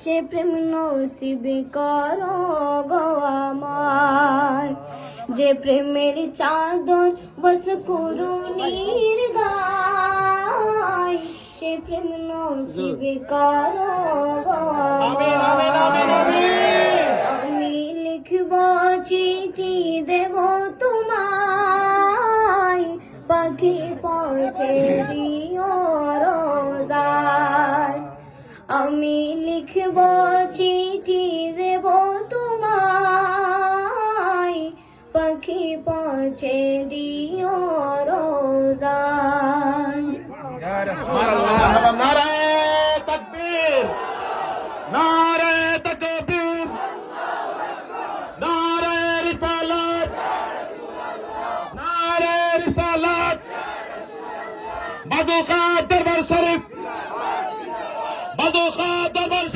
সে প্রেম নসিব করো গো আমার, যে প্রেমের চাদর বস কুরুনির গায়, সে প্রেম নসিব করো গো আমার। আমি লিখব চিঠি দেব তোমায়, পাখি পৌঁছে দিও রোজায়। আমি লিখব চিঠি দেব তোমায়, পাখি পৌঁছে দিও রোজায়। নারায়ে তাকবীর, নারায়ে তাকবীর, নারায়ে রিসালাত, নারায়ে রিসালাত। বাজু খাঁ দরবার শরীফ, বাজু খাঁ দরবার